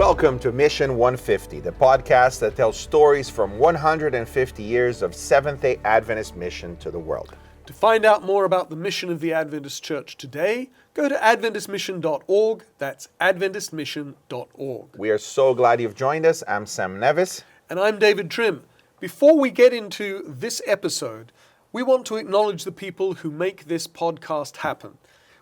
Welcome to Mission 150, the podcast that tells stories from 150 years of Seventh-day Adventist mission to the world. To find out more about the mission of the Adventist Church today, go to adventistmission.org. That's adventistmission.org. We are so glad you've joined us. I'm Sam Nevis. And I'm David Timm. Before we get into this episode, we want to acknowledge the people who make this podcast happen.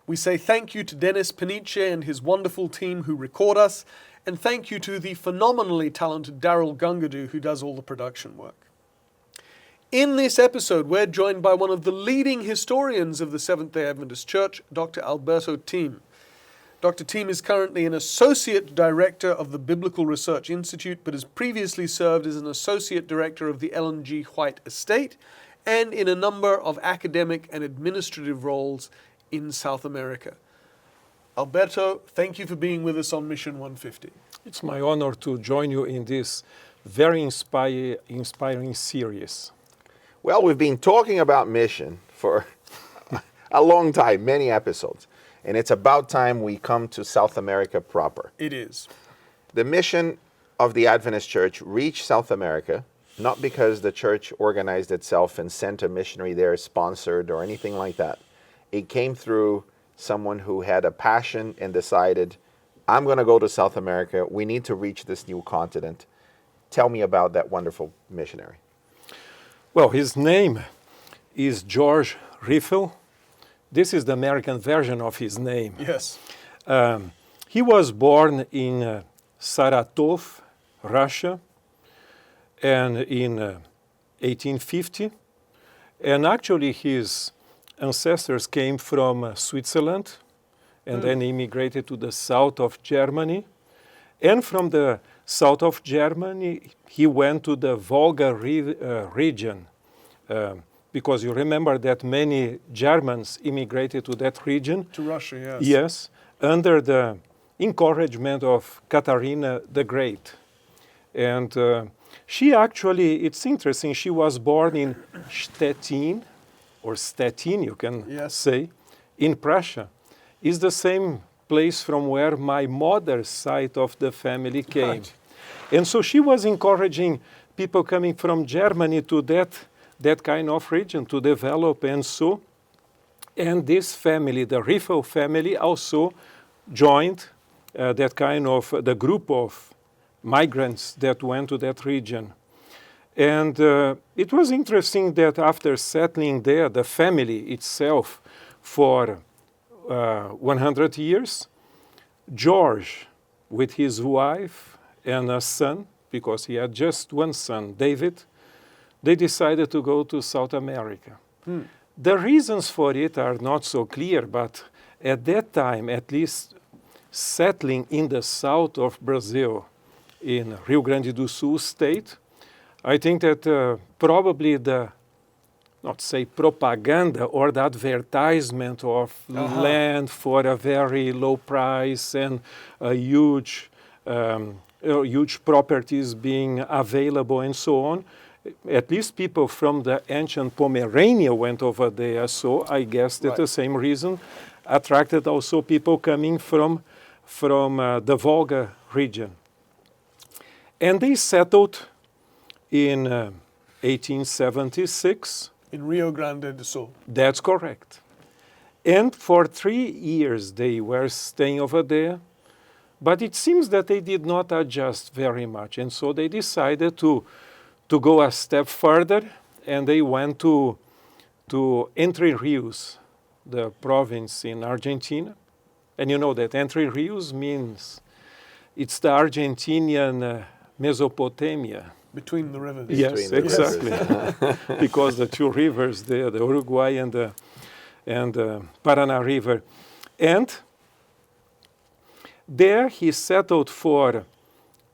We say thank you to Dennis Panice and his wonderful team who record us, and thank you to the phenomenally talented Daryl Gungadu who does all the production work. In this episode, we're joined by one of the leading historians of the Seventh-day Adventist Church, Dr. Alberto Timm. Dr. Timm is currently an Associate Director of the Biblical Research Institute, but has previously served as an Associate Director of the Ellen G. White Estate and in a number of academic and administrative roles in South America. Alberto, thank you for being with us on Mission 150. It's my honor to join you in this very inspiring series. Well, we've been talking about mission for a long time, many episodes, and it's about time we come to South America proper. It is. The mission of the Adventist Church reached South America, not because the church organized itself and sent a missionary there sponsored or anything like that. It came through someone who had a passion and decided, I'm going to go to South America. We need to reach this new continent. Tell me about that wonderful missionary. Well, his name is George Riffel. This is the American version of his name. Yes. He was born in Saratov, Russia, and in 1850. And actually his ancestors came from Switzerland and then immigrated to the south of Germany. And from the south of Germany, he went to the Volga region, because you remember that many Germans immigrated to that region. To Russia, yes. Yes, under the encouragement of Catherine the Great. And she actually, it's interesting, she was born in Stettin, or Stettin, you can say, in Prussia. Is the same place from where my mother's side of the family came. Right. And so she was encouraging people coming from Germany to that kind of region to develop, and so. And this family, the Riffel family, also joined that kind of, the group of migrants that went to that region. And it was interesting that after settling there, the family itself for 100 years, George, with his wife and a son, because he had just one son, David, they decided to go to South America. The reasons for it are not so clear, but at that time, at least settling in the south of Brazil, in Rio Grande do Sul state, I think that probably the, not say propaganda, or the advertisement of land for a very low price and a huge properties being available and so on. At least people from the ancient Pomerania went over there, so I guess that the same reason attracted also people coming from the Volga region. And they settled in 1876. In Rio Grande do Sul. That's correct. And for 3 years they were staying over there, but it seems that they did not adjust very much. And so they decided to go a step further, and they went to Entre Rios, the province in Argentina. And you know that Entre Rios means it's the Argentinian Mesopotamia. Between the rivers. Yes, exactly. Because the two rivers there, the Uruguay and the Paraná River. And there he settled for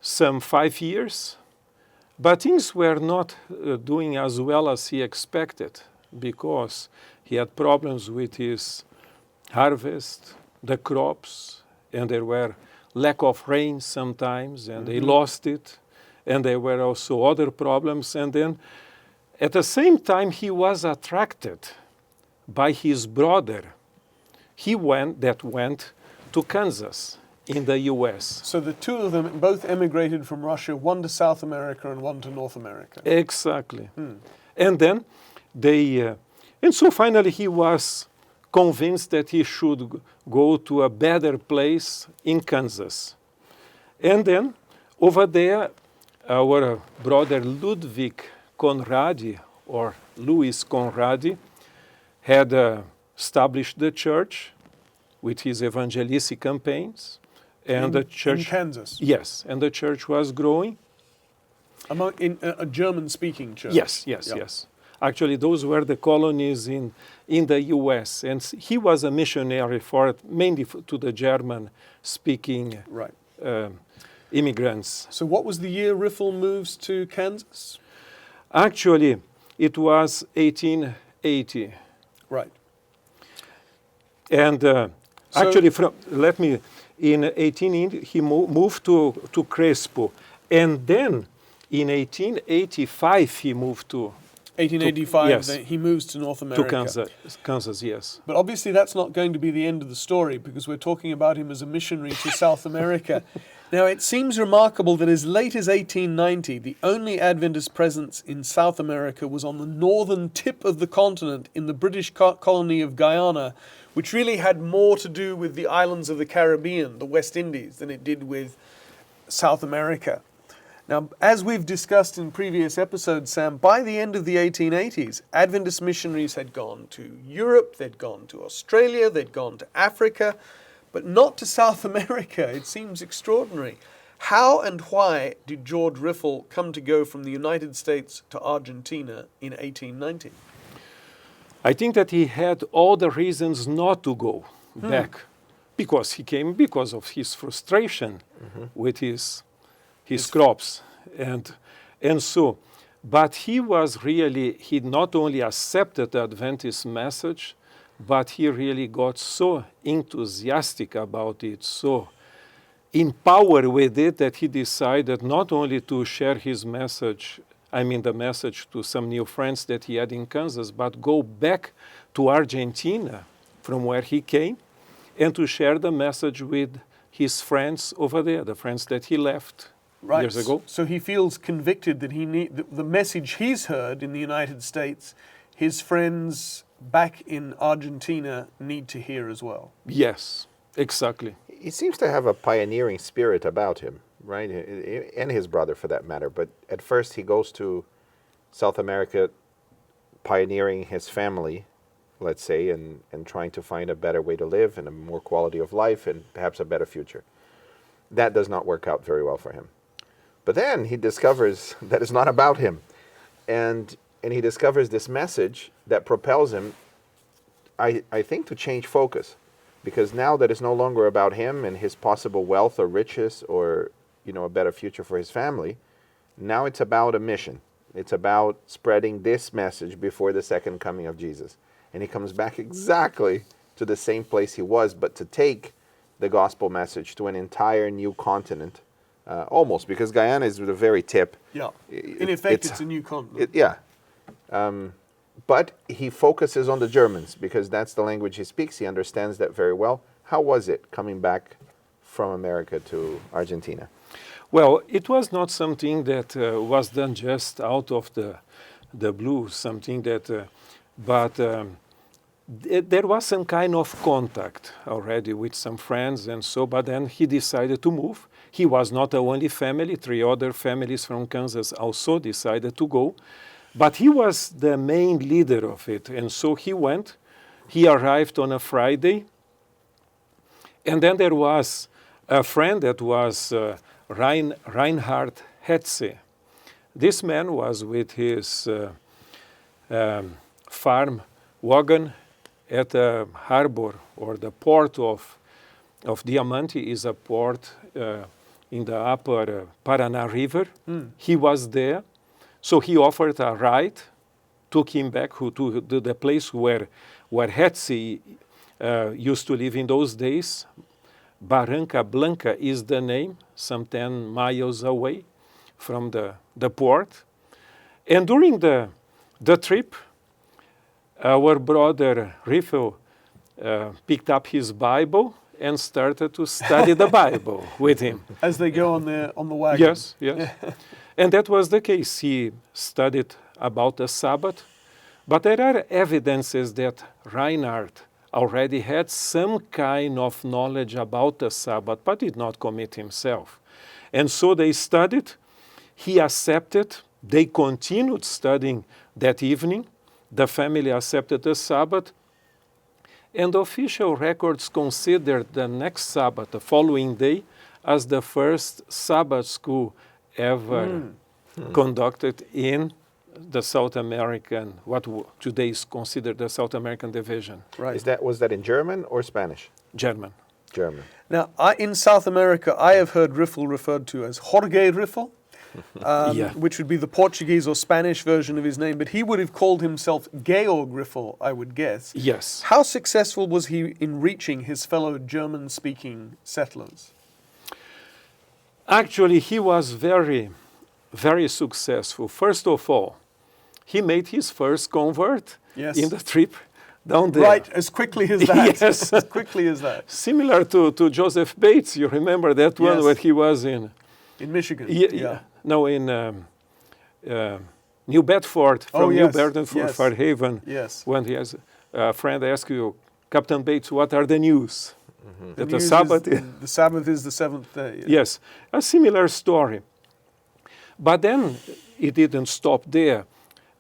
some 5 years, but things were not doing as well as he expected, because he had problems with his harvest, the crops, and there were lack of rain sometimes, and they lost it. And there were also other problems. And then at the same time, he was attracted by his brother. He went to Kansas in the U.S. So the two of them both emigrated from Russia, one to South America and one to North America. Exactly. And then and so finally he was convinced that he should go to a better place in Kansas. And then over there, our brother Ludwig Conradi, or Louis Conradi, had established the church with his evangelistic campaigns. And the church, in Kansas? Yes, and the church was growing. In a German-speaking church? Yes. Actually, those were the colonies in the U.S. And he was a missionary mainly to the German-speaking immigrants. So what was the year Riffel moves to Kansas? Actually, it was 1880. Right. And in 1880, he moved to Crespo. And then in 1885, he moved to 1885, yes, he moves to North America. To Kansas, yes. But obviously that's not going to be the end of the story, because we're talking about him as a missionary to South America. Now, it seems remarkable that as late as 1890, the only Adventist presence in South America was on the northern tip of the continent in the British colony of Guyana, which really had more to do with the islands of the Caribbean, the West Indies, than it did with South America. Now, as we've discussed in previous episodes, Sam, by the end of the 1880s, Adventist missionaries had gone to Europe, they'd gone to Australia, they'd gone to Africa, but not to South America. It seems extraordinary. How and why did George Riffel come to go from the United States to Argentina in 1890? I think that he had all the reasons not to go back, because he came because of his frustration with his crops, and so, but he not only accepted the Adventist message, but he really got so enthusiastic about it, so empowered with it, that he decided not only to share his message, the message to some new friends that he had in Kansas, but go back to Argentina from where he came, and to share the message with his friends over there, the friends that he left years ago. So he feels convicted that the message he's heard in the United States, his friends back in Argentina need to hear as well. Yes, exactly. He seems to have a pioneering spirit about him, right? And his brother, for that matter. But at first he goes to South America pioneering his family, let's say, and trying to find a better way to live and a more quality of life and perhaps a better future. That does not work out very well for him. But then he discovers that it's not about him. And he discovers this message that propels him, I think, to change focus. Because now that it's no longer about him and his possible wealth or riches or, a better future for his family, now it's about a mission. It's about spreading this message before the second coming of Jesus. And he comes back exactly to the same place he was, but to take the gospel message to an entire new continent. Almost, because Guyana is the very tip. Yeah. In effect, it's a new continent. But he focuses on the Germans because that's the language he speaks. He understands that very well. How was it coming back from America to Argentina? Well, it was not something that was done just out of the blue, something that, there was some kind of contact already with some friends and so, but then he decided to move. He was not the only family. 3 other families from Kansas also decided to go. But he was the main leader of it. And so he went. He arrived on a Friday. And then there was a friend that was Reinhard Hetze. This man was with his farm wagon at the harbor, or the port of Diamante is a port in the upper Paraná River. He was there. So he offered a ride, took him back to the place where Hetze used to live in those days. Barranca Blanca is the name, some 10 miles away from the port. And during the trip, our brother Riffel picked up his Bible and started to study the Bible with him. As they go on the wagon. Yes, yes. And that was the case. He studied about the Sabbath, but there are evidences that Reinhard already had some kind of knowledge about the Sabbath, but did not commit himself. And so they studied, he accepted, they continued studying that evening, the family accepted the Sabbath, and official records considered the next Sabbath, the following day, as the first Sabbath school ever conducted in the South American, today is considered the South American division. Right. Was that in German or Spanish? German. German. Now, in South America, I have heard Riffel referred to as Jorge Riffel, which would be the Portuguese or Spanish version of his name, but he would have called himself Georg Riffel, I would guess. Yes. How successful was he in reaching his fellow German-speaking settlers? Actually, he was very, very successful. First of all, he made his first convert in the trip down there. Right, as quickly as that. Yes. As quickly as that. Similar to Joseph Bates, you remember that one Yes. when he was in Michigan. No, in New Bedford, from New Bedford, Fairhaven. Yes. When he has a friend asked you, Captain Bates, what are the news? That the news Sabbath the Sabbath is the seventh day. Yes, a similar story. But then it didn't stop there.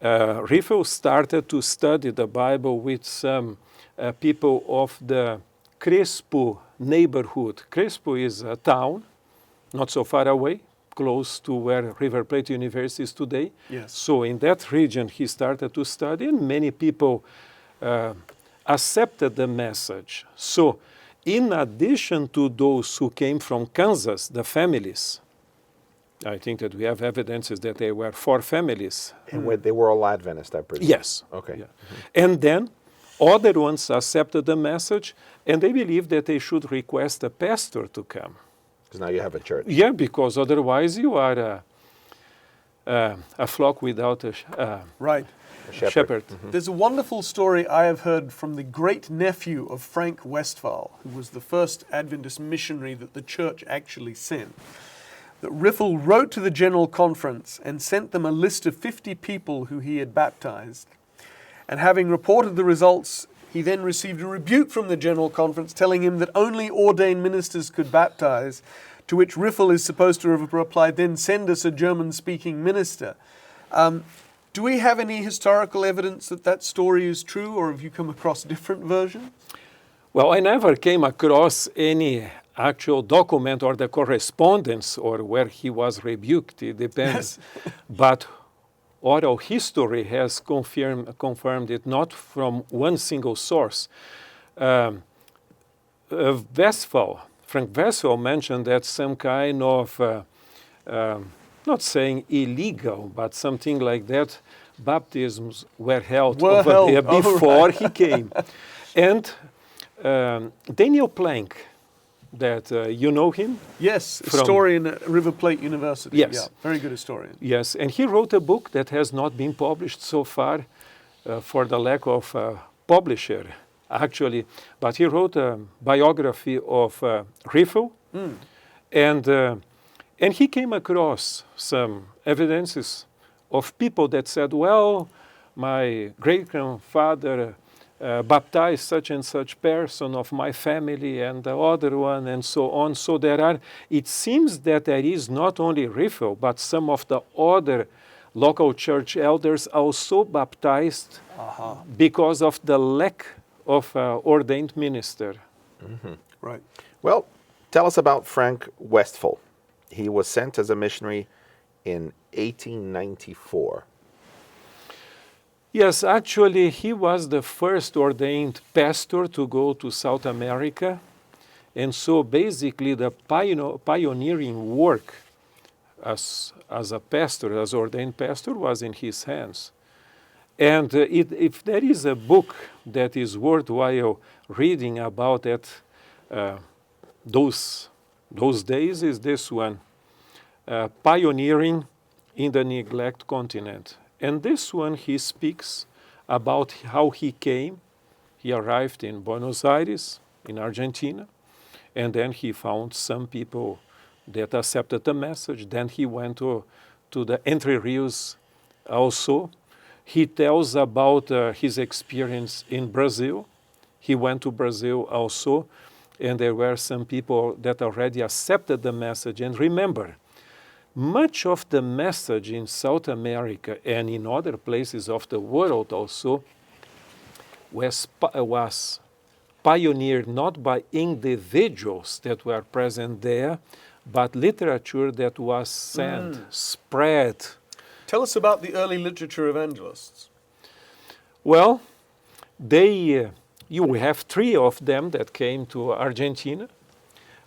Riffel started to study the Bible with some people of the Crespo neighborhood. Crespo is a town not so far away, close to where River Plate University is today. Yes. So in that region he started to study, and many people accepted the message. So in addition to those who came from Kansas, the families, I think that we have evidences that there were 4 families. And they were all Adventist, I presume? Yes. Okay. Yeah. And then other ones accepted the message, and they believed that they should request a pastor to come. Because now you have a church. Yeah, because otherwise you are a flock without a shepherd. There's a wonderful story I have heard from the great-nephew of Frank Westphal, who was the first Adventist missionary that the church actually sent. That Riffel wrote to the General Conference and sent them a list of 50 people who he had baptized. And having reported the results, he then received a rebuke from the General Conference telling him that only ordained ministers could baptize, to which Riffel is supposed to have replied, then send us a German-speaking minister. Do we have any historical evidence that that story is true, or have you come across different versions? Well, I never came across any actual document or the correspondence or where he was rebuked. It depends. Yes. But oral history has confirmed it, not from one single source. Frank Westphal mentioned that some kind of, not saying illegal, but something like that, baptisms were held over there before he came. And Daniel Plank, that you know him? Yes, historian at River Plate University. Yes. Yeah, very good historian. Yes, and he wrote a book that has not been published so far for the lack of publisher, actually. But he wrote a biography of Riffel, and he came across some evidences of people that said, well, my great-grandfather baptized such and such person of my family and the other one and so on. So it seems that there is not only Riffel, but some of the other local church elders also baptized because of the lack of ordained minister. Mm-hmm. Right. Well, tell us about Frank Westphal. He was sent as a missionary in 1894. Yes, actually, he was the first ordained pastor to go to South America. And so basically the pioneering work as a pastor, as ordained pastor, was in his hands. And if there is a book that is worthwhile reading about those days, is this one, Pioneering in the Neglect Continent. And this one, he speaks about how he came. He arrived in Buenos Aires, in Argentina. And then he found some people that accepted the message. Then he went to the Entre Rios also. He tells about his experience in Brazil. He went to Brazil also, and there were some people that already accepted the message. And remember, much of the message in South America and in other places of the world also was pioneered not by individuals that were present there, but literature that was sent, spread. Tell us about the early literature evangelists. Well, you have 3 of them that came to Argentina.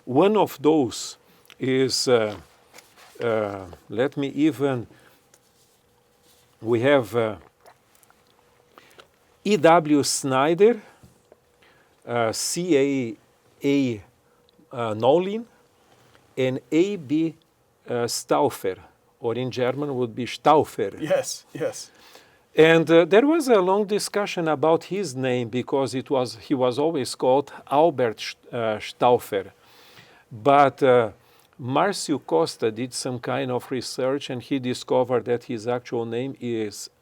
One of those is, we have E.W. Snyder, C.A.A. Nolin, and A.B. Stauffer, or in German would be Stauffer. Yes, yes. And there was a long discussion about his name because he was always called Albert Stauffer. But Marcio Costa did some kind of research and he discovered that his actual name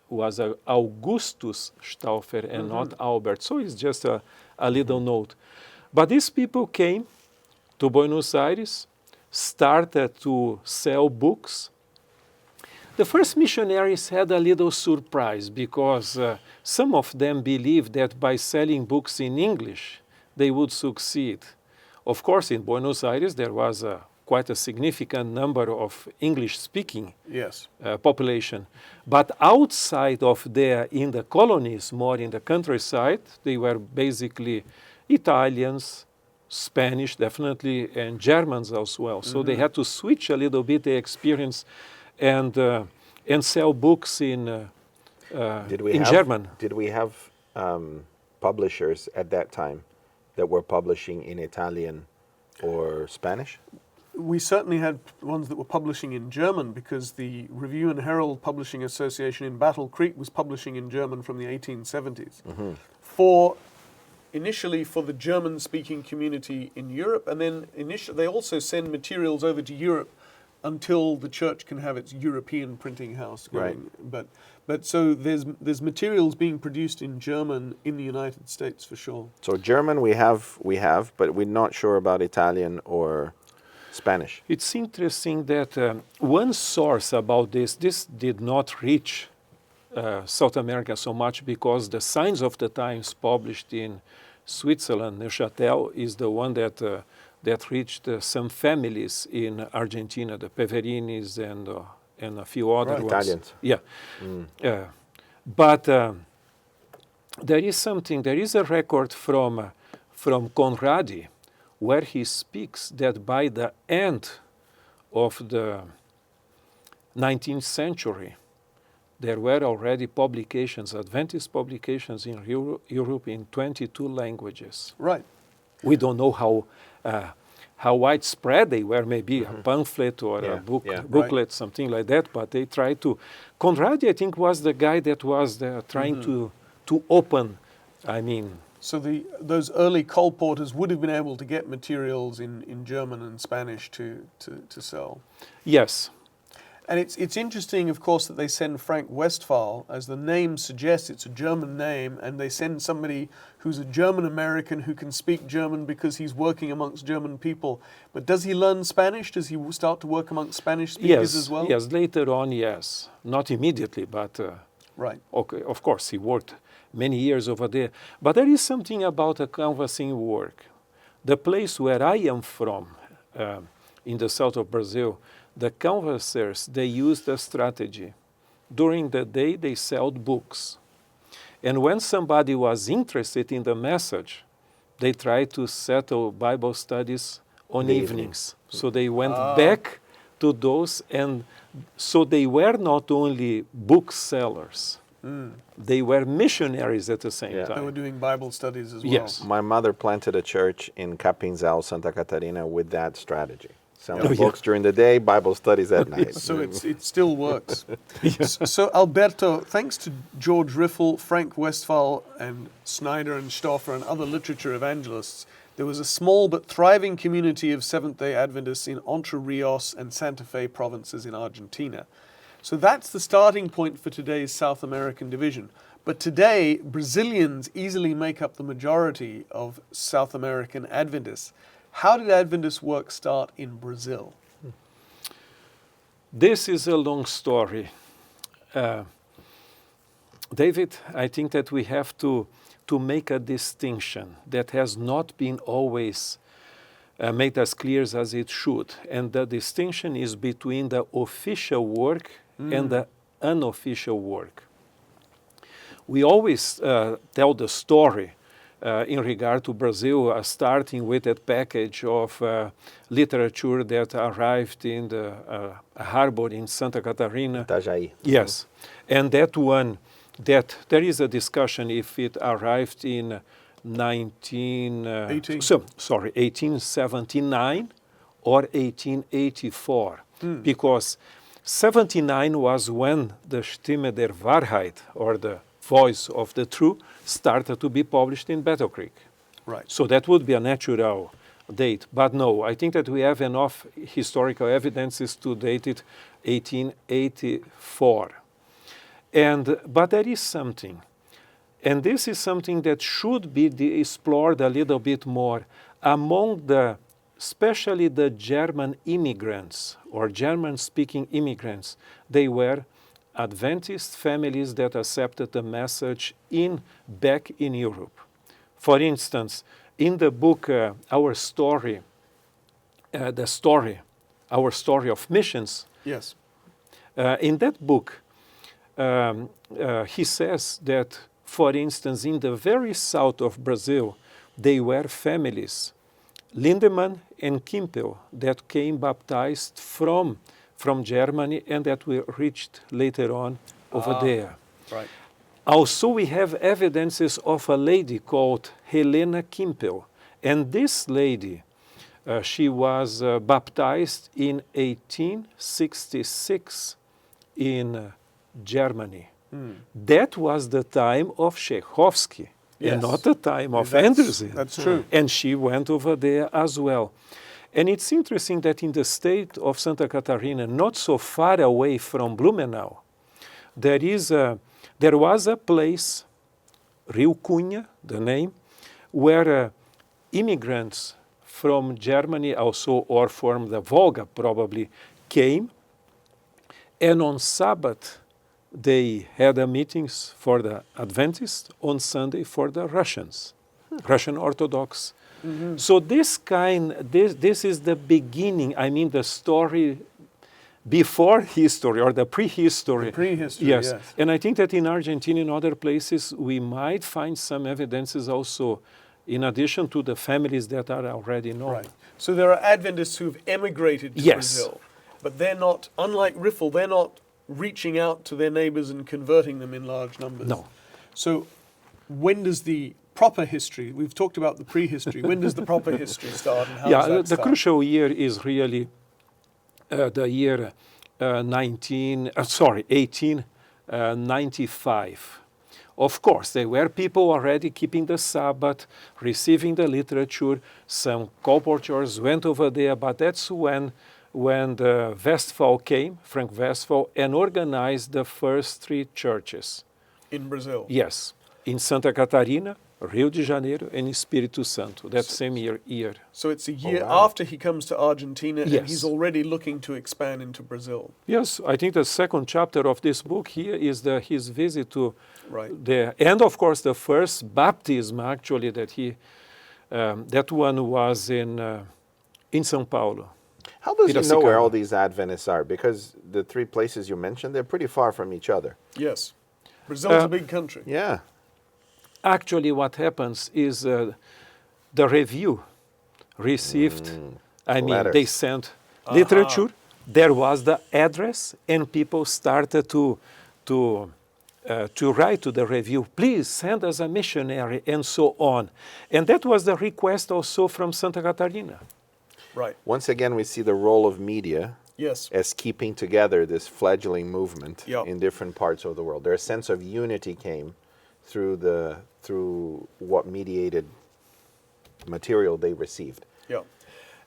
was Augustus Stauffer and not Albert. So it's just a little note. But these people came to Buenos Aires, started to sell books. The first missionaries had a little surprise because some of them believed that by selling books in English, they would succeed. Of course, in Buenos Aires, there was quite a significant number of English-speaking population. But outside of there, in the colonies, more in the countryside, they were basically Italians, Spanish, definitely, and Germans as well. So they had to switch a little bit the experience and sell books in German. Did we have publishers at that time that were publishing in Italian or Spanish? We certainly had ones that were publishing in German because the Review and Herald Publishing Association in Battle Creek was publishing in German from the 1870s. Initially for the German-speaking community in Europe, and then they also send materials over to Europe until the church can have its European printing house going. Right. But so there's materials being produced in German in the United States for sure. So German we have, but we're not sure about Italian or Spanish. It's interesting that one source about this did not reach South America so much because the Signs of the Times published in Switzerland, Neuchâtel, is the one that reached some families in Argentina, the Peverinis and a few other ones. Italians. Yeah. But there is a record from Conradi where he speaks that by the end of the 19th century, there were already publications, Adventist publications in Europe in 22 languages. Right. We don't know how widespread they were, maybe a pamphlet or a booklet, something like that, but they tried to. Conradi, I think, was the guy that was trying to open, So those early colporteurs would have been able to get materials in German and Spanish to sell. Yes. And it's interesting, of course, that they send Frank Westphal, as the name suggests, it's a German name, and they send somebody who's a German American who can speak German because he's working amongst German people. But does he learn Spanish? Does he start to work amongst Spanish speakers as well? Yes, later on, yes. Not immediately, but right. Okay, of course, he worked many years over there. But there is something about a canvassing work. The place where I am from, in the south of Brazil, the canvassers, they used a strategy. During the day, they sold books. And when somebody was interested in the message, they tried to settle Bible studies on evenings. So they went back to those, and so they were not only booksellers, they were missionaries at the same time. They were doing Bible studies as well. Yes. My mother planted a church in Capinzal, Santa Catarina with that strategy. Selling yeah. books during the day, Bible studies at night. So it still works. So Alberto, thanks to George Riffle, Frank Westphal, and Snyder and Stauffer and other literature evangelists, there was a small but thriving community of Seventh-day Adventists in Entre Rios and Santa Fe provinces in Argentina. So that's the starting point for today's South American division. But today, Brazilians easily make up the majority of South American Adventists. How did Adventist work start in Brazil? This is a long story. David, I think that we have to make a distinction that has not been always made as clear as it should. And the distinction is between the official work and the unofficial work. We always tell the story in regard to Brazil, starting with that package of literature that arrived in the harbor in Santa Catarina. Itajaí. Yes, and that one, that there is a discussion if it arrived in 1879 or 1884, because 79 was when the Stimme der Wahrheit, or the Voice of the Truth, started to be published in Battle Creek. Right. So that would be a natural date. But no, I think that we have enough historical evidences to date it 1884. But there is something, and this is something that should be explored a little bit more among especially the German immigrants or German-speaking immigrants. They were Adventist families that accepted the message back in Europe. For instance, in the book Our Story of Missions, Yes. in that book, he says that, for instance, in the very south of Brazil, they were families, Lindemann and Kimpel, that came baptized from Germany and that we reached later on over there. Right. Also, we have evidences of a lady called Helena Kimpel. And this lady, she was baptized in 1866 in Germany. That was the time of Tchaikovsky, and not the time of Anderson. That's true. And she went over there as well. And it's interesting that in the state of Santa Catarina, not so far away from Blumenau, there was a place, Rio Cunha, the name, where immigrants from Germany also, or from the Volga probably, came. And on Sabbath, they had meetings for the Adventists, on Sunday for the Russians, Russian Orthodox. So this is the beginning, I mean the story before history or the prehistory. Prehistory, yes. yes. And I think that in Argentina and other places we might find some evidences also, in addition to the families that are already known. Right. So there are Adventists who've emigrated to Brazil, but they're not, unlike Riffle, they're not reaching out to their neighbors and converting them in large numbers. No. So when does the proper history, we've talked about the prehistory, when does the proper history start and how does that the start? crucial year is really the year 1895. Of course, there were people already keeping the Sabbath, receiving the literature. Some colporteurs went over there, but that's when the Westphal came, Frank Westphal, and organized the first 3 churches. In Brazil? Yes, in Santa Catarina, Rio de Janeiro, and Espírito Santo, that same year. So it's a year after he comes to Argentina, and Yes. he's already looking to expand into Brazil. Yes, I think the second chapter of this book here is his visit to Right. and of course the first baptism actually that one was in São Paulo. How does he know where Piracicaba. all these Adventists are? Because the 3 places you mentioned, they're pretty far from each other. Yes. Brazil's a big country. Yeah. Actually, what happens is the review received, letters. they sent literature, there was the address, and people started to write to the review, please send us a missionary, and so on. And that was the request also from Santa Catarina. Right. Once again, we see the role of media Yes. as keeping together this fledgling movement Yep. in different parts of the world. Their sense of unity came through what mediated material they received. Yeah.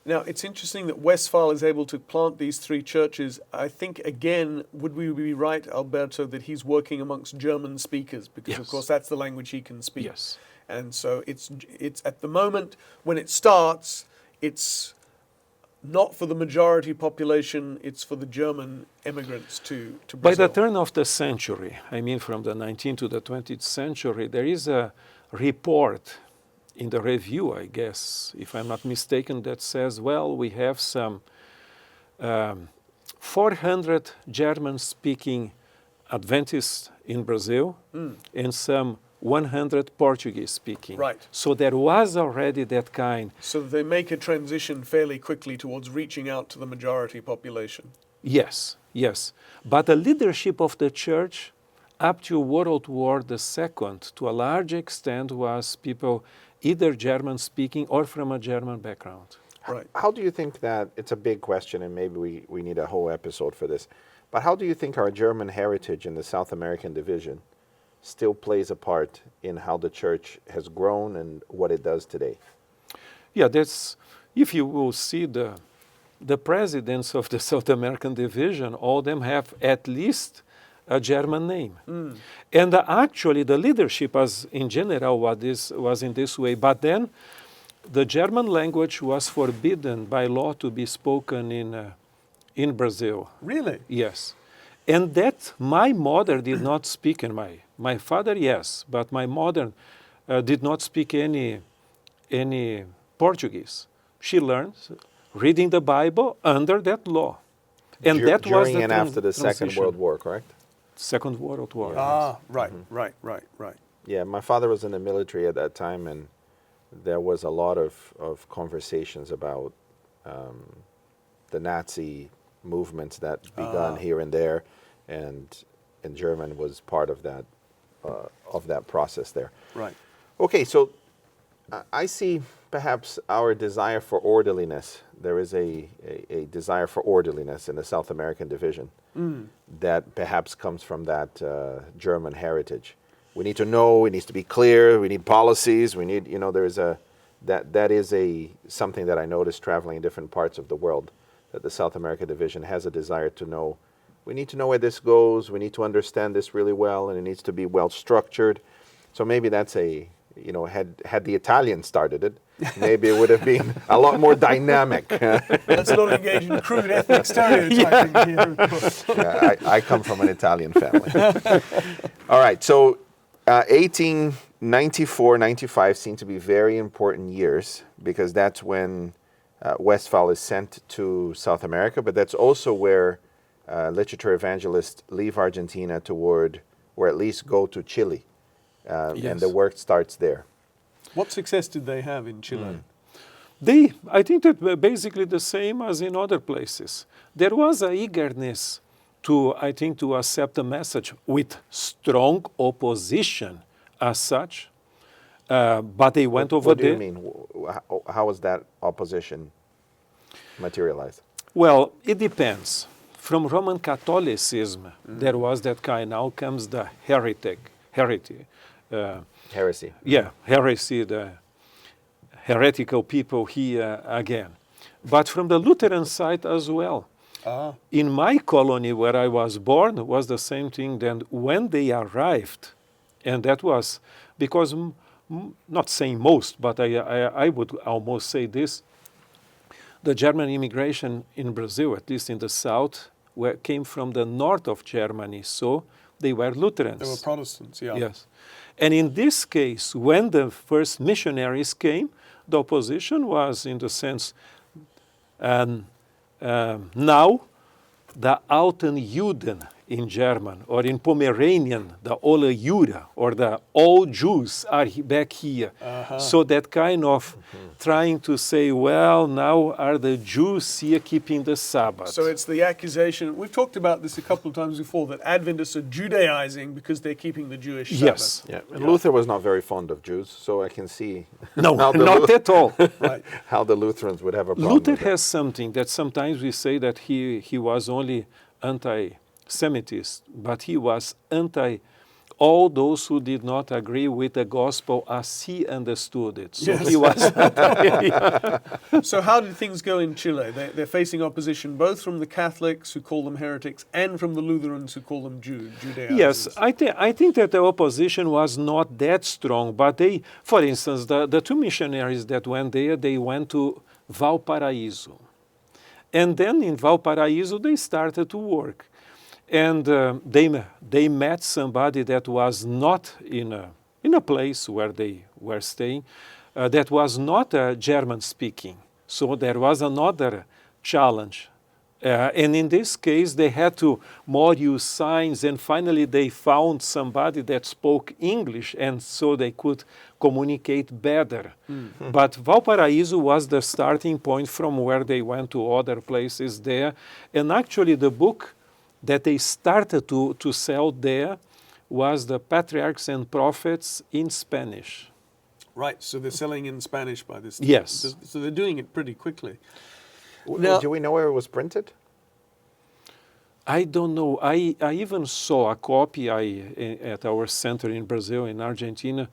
Now, it's interesting that Westphal is able to plant these three churches. I think, again, would we be right, Alberto, that he's working amongst German speakers? Because, of Yes. course, that's the language he can speak. Yes. And so it's at the moment, when it starts, it's not for the majority population, it's for the German immigrants to By Brazil. the turn of the century, I mean from the 19th to the 20th century, there is a report in the review, I guess, if I'm not mistaken, that says, well, we have some 400 German-speaking Adventists in Brazil and some 100 Portuguese-speaking. Right. So there was already that kind. So they make a transition fairly quickly towards reaching out to the majority population. Yes, yes. But the leadership of the church up to World War II, to a large extent, was people either German-speaking or from a German background. Right. How do you think that, it's a big question and maybe we need a whole episode for this, but how do you think our German heritage in the South American division still plays a part in how the church has grown and what it does today? Yeah, that's, if you will see the presidents of the South American division, all of them have at least a German name. And actually the leadership as in general was in this way, but then the German language was forbidden by law to be spoken in Brazil. Really? Yes. And that my mother did not speak, and my father, yes, but my mother did not speak any Portuguese. She learned reading the Bible under that law. And that was during the and after the Second transition. World War, correct? Second World War. Ah, right, right. Yeah, my father was in the military at that time, and there was a lot of conversations about the Nazi movements that begun here and there, and German was part of that process there. Right. Okay, so I see perhaps our desire for orderliness. There is a desire for orderliness in the South American division that perhaps comes from that German heritage. We need to know, it needs to be clear, we need policies, we need, there is that is something that I noticed traveling in different parts of the world, that the South America division has a desire to know. We need to know where this goes, we need to understand this really well, and it needs to be well structured. So maybe that's had the Italians started it, maybe it would have been a lot more dynamic. Let's not engage in crude ethnic stereotyping here, of course. Yeah, I come from an Italian family. All right, so 1894, 95 seem to be very important years because that's when Westphal is sent to South America, but that's also where literature evangelists leave Argentina toward, or at least go to Chile. And the work starts there. What success did they have in Chile? I think that were basically the same as in other places. There was an eagerness to accept the message with strong opposition as such, but they went over What do there. you mean? How was that opposition materialized? Well, it depends. From Roman Catholicism, there was that kind. Now comes the heresy. Heresy. Yeah, heresy, the heretical people here again. But from the Lutheran side as well. In my colony where I was born was the same thing. Then when they arrived, and that was because, not saying most, but I would almost say this, the German immigration in Brazil, at least in the south, came from the north of Germany, so they were Lutherans. They were Protestants, yeah. Yes. And in this case, when the first missionaries came, the opposition was in the sense, now the Alten Juden in German, or in Pomeranian, the Alle Jura, or the all Jews are back here. So that kind of trying to say, well, now are the Jews here keeping the Sabbath? So it's the accusation, we've talked about this a couple of times before, that Adventists are Judaizing because they're keeping the Jewish Yes. Sabbath. Yeah, and Luther was not very fond of Jews, so I can see No, how the not at all. Right. how the Lutherans would have a problem Luther with that. has something that sometimes we say that he was only anti-Semitist, but he was anti all those who did not agree with the gospel as he understood it. So Yes. he was So how did things go in Chile? They're facing opposition both from the Catholics, who call them heretics, and from the Lutherans, who call them Judaizers. Yes, I think that the opposition was not that strong, but they, for instance, the two missionaries that went there, they went to Valparaíso. And then in Valparaíso, they started to work. And they met somebody that was not in a place where they were staying, that was not German speaking. So there was another challenge. And in this case, they had to more use signs, and finally they found somebody that spoke English, and so they could communicate better. But Valparaíso was the starting point from where they went to other places there. And actually the book that they started to sell there was the Patriarchs and Prophets in Spanish. Right, so they're selling in Spanish by this time. Yes. So they're doing it pretty quickly. Do we know where it was printed? I don't know. I even saw a copy at our center in Brazil, in Argentina.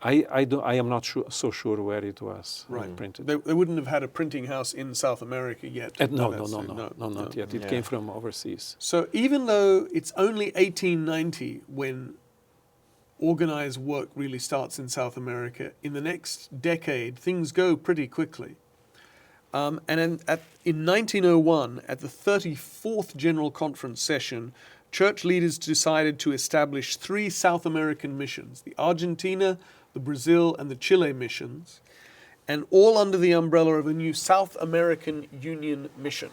I am not so sure where it was printed. They wouldn't have had a printing house in South America yet. No, not yet. It came from overseas. So even though it's only 1890 when organized work really starts in South America, in the next decade, things go pretty quickly. And in 1901, at the 34th General Conference session, church leaders decided to establish 3 South American missions, the Argentina, the Brazil, and the Chile missions, and all under the umbrella of a new South American Union mission.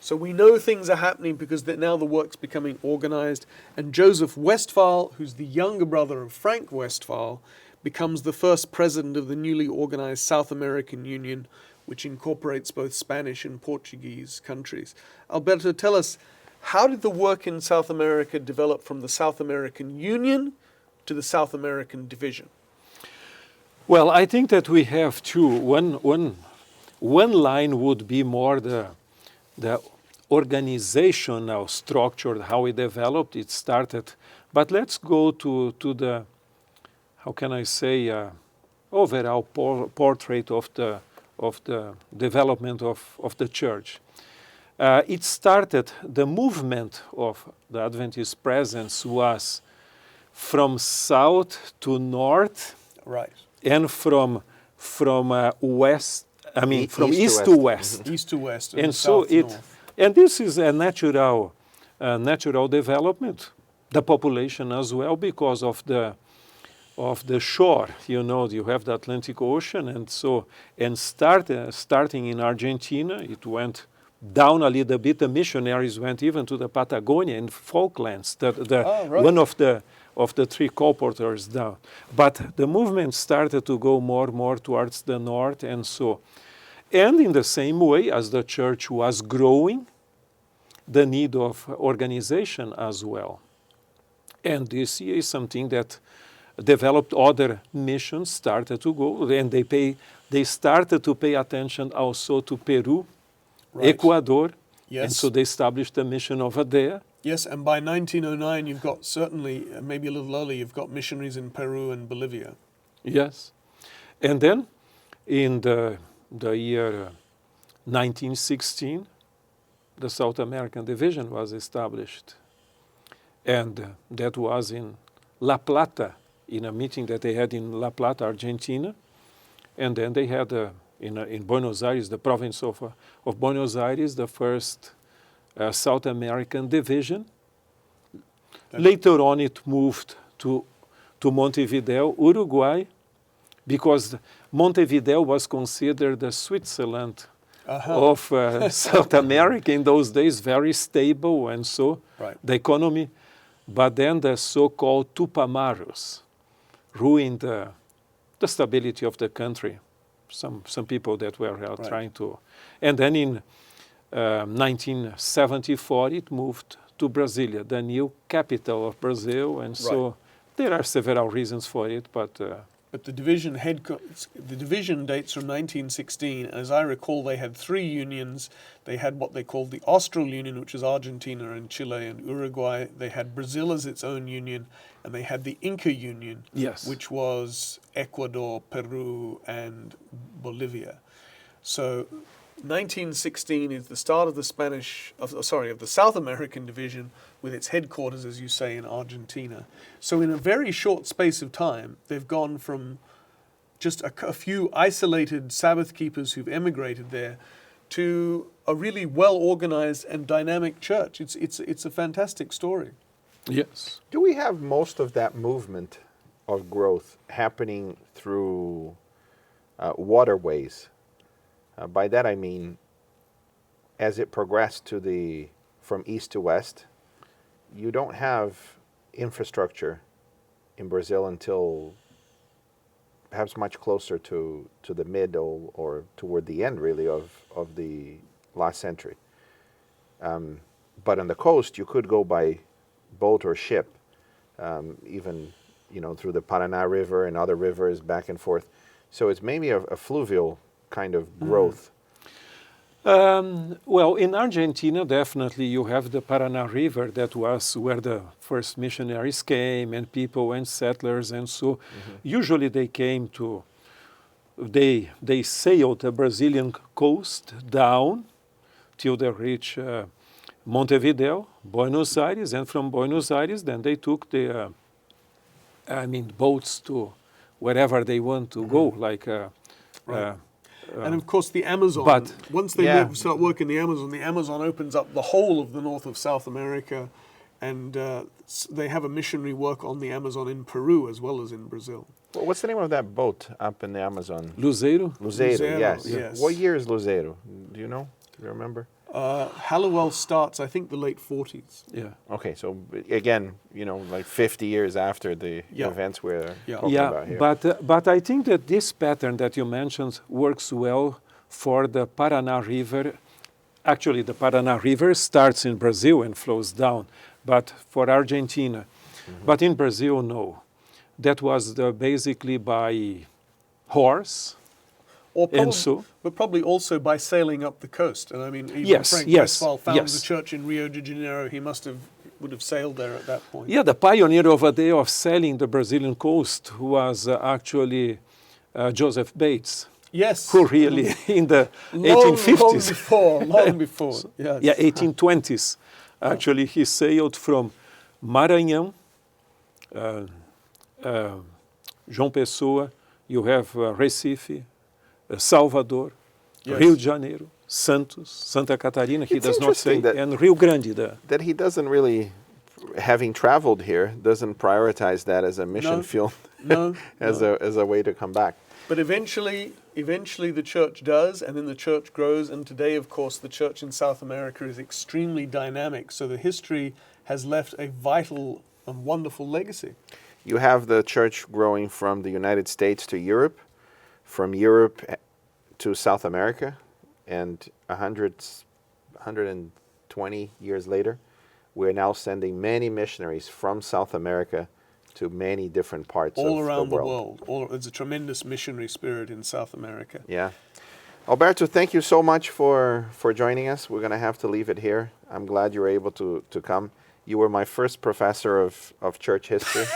So we know things are happening because now the work's becoming organized, and Joseph Westphal, who's the younger brother of Frank Westphal, becomes the first president of the newly organized South American Union, which incorporates both Spanish and Portuguese countries. Alberto, tell us, how did the work in South America develop from the South American Union to the South American Division? Well, I think that we have two. One line would be more the organizational structure, how it developed, it started. But let's go to the, how can I say, overall portrait of the development of the church. It started, the movement of the Adventist presence was from south to north, Right. and from west, I mean, from East east to to west. west. East to west And so south to north. and this is a natural development. The population as well, because of the shore. You know, you have the Atlantic Ocean, and so starting in Argentina, it went down a little bit. The missionaries went even to the Patagonia and Falklands. Right. One of the 3 colporteurs down. But the movement started to go more towards the north, and so. And in the same way as the church was growing, the need of organization as well. And this is something that developed other missions, started to go, and they started to pay attention also to Peru, Right. Ecuador, Yes. and so they established a mission over there. Yes, and by 1909, you've got certainly, maybe a little earlier, you've got missionaries in Peru and Bolivia. Yes. And then in the year 1916, the South American Division was established. And that was in La Plata, in a meeting that they had in La Plata, Argentina. And then they had in Buenos Aires, the province of Buenos Aires, the first South American Division. Later on, it moved to Montevideo, Uruguay, because Montevideo was considered the Switzerland of South America in those days, very stable and so, Right. the economy. But then the so-called Tupamaros ruined the stability of the country. Some people that were trying to. And then in 1974, it moved to Brasilia, the new capital of Brazil. And so there are several reasons for it, but the division dates from 1916. As I recall, they had 3 unions. They had what they called the Austral Union, which is Argentina and Chile and Uruguay. They had Brazil as its own union, and they had the Inca Union, which was Ecuador, Peru, and Bolivia. So 1916 is the start of the of the South American division, with its headquarters, as you say, in Argentina. So in a very short space of time, they've gone from just a few isolated Sabbath keepers who've emigrated there to a really well-organized and dynamic church. It's a fantastic story. yes. Do we have most of that movement of growth happening through waterways? By that I mean, as it progressed from east to west, you don't have infrastructure in Brazil until perhaps much closer to the mid or toward the end, really, of the last century. But on the coast, you could go by boat or ship, even through the Paraná River and other rivers back and forth. So it's maybe a fluvial kind of growth. Well, in Argentina, definitely you have the Paraná River. That was where the first missionaries came and people and settlers. And so usually they sailed the Brazilian coast down till they reach Montevideo, Buenos Aires. And from Buenos Aires, then they took the boats to wherever they want to go, like and of course the Amazon, but once they start working the Amazon opens up the whole of the north of South America, and they have a missionary work on the Amazon in Peru as well as in Brazil. Well, what's the name of that boat up in the Amazon? Luzeiro. Luzeiro, yes. Yes. What year is Luzeiro? Do you know? Do you remember? Hallowell starts, I think, the late 40s. Yeah. Okay, so again, like 50 years after the events we're talking about here. But I think that this pattern that you mentioned works well for the Paraná River. Actually, the Paraná River starts in Brazil and flows down, but for Argentina. But in Brazil, no. That was basically by horse. But probably also by sailing up the coast. And I mean, even Frank Westphal found the church in Rio de Janeiro. He would have sailed there at that point. Yeah, the pioneer over there of sailing the Brazilian coast was actually Joseph Bates. Yes. Who really, in the 1850s. Long before. Yes. Yeah, 1820s. Actually, he sailed from Maranhão, João Pessoa, you have Recife, Salvador, Rio de Janeiro, Santos, Santa Catarina, he does not say, and Rio Grande. That he doesn't really, having traveled here, doesn't prioritize that as a mission field, as a way to come back. But eventually the church does, and then the church grows, and today, of course, the church in South America is extremely dynamic, so the history has left a vital and wonderful legacy. You have the church growing from the United States to Europe, from Europe to South America, and 120 years later, we're now sending many missionaries from South America to many different parts of the world. All around the world. There's a tremendous missionary spirit in South America. Yeah. Alberto, thank you so much for joining us. We're going to have to leave it here. I'm glad you were able to come. You were my first professor of church history.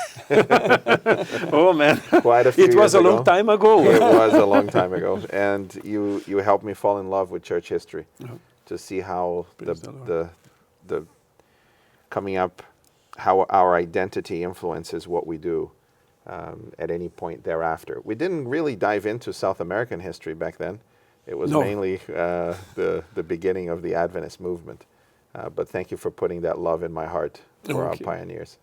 Oh, man. Quite a few years ago. It was a long time ago. It was a long time ago. And you helped me fall in love with church history to see how the coming up, how our identity influences what we do at any point thereafter. We didn't really dive into South American history back then. It was mainly the beginning of the Adventist movement. But thank you for putting that love in my heart for our pioneers.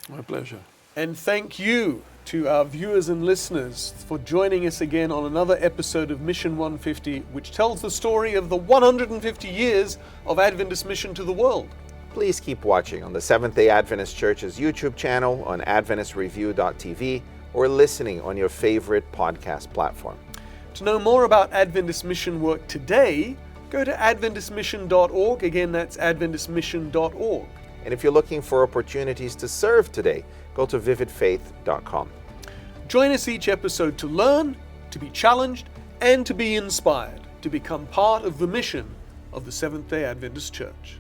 My pleasure. And thank you to our viewers and listeners for joining us again on another episode of Mission 150, which tells the story of the 150 years of Adventist mission to the world. Please keep watching on the Seventh-day Adventist Church's YouTube channel, on AdventistReview.tv, or listening on your favorite podcast platform. To know more about Adventist mission work today, go to AdventistMission.org. Again, that's AdventistMission.org. And if you're looking for opportunities to serve today, go to VividFaith.com. Join us each episode to learn, to be challenged, and to be inspired to become part of the mission of the Seventh-day Adventist Church.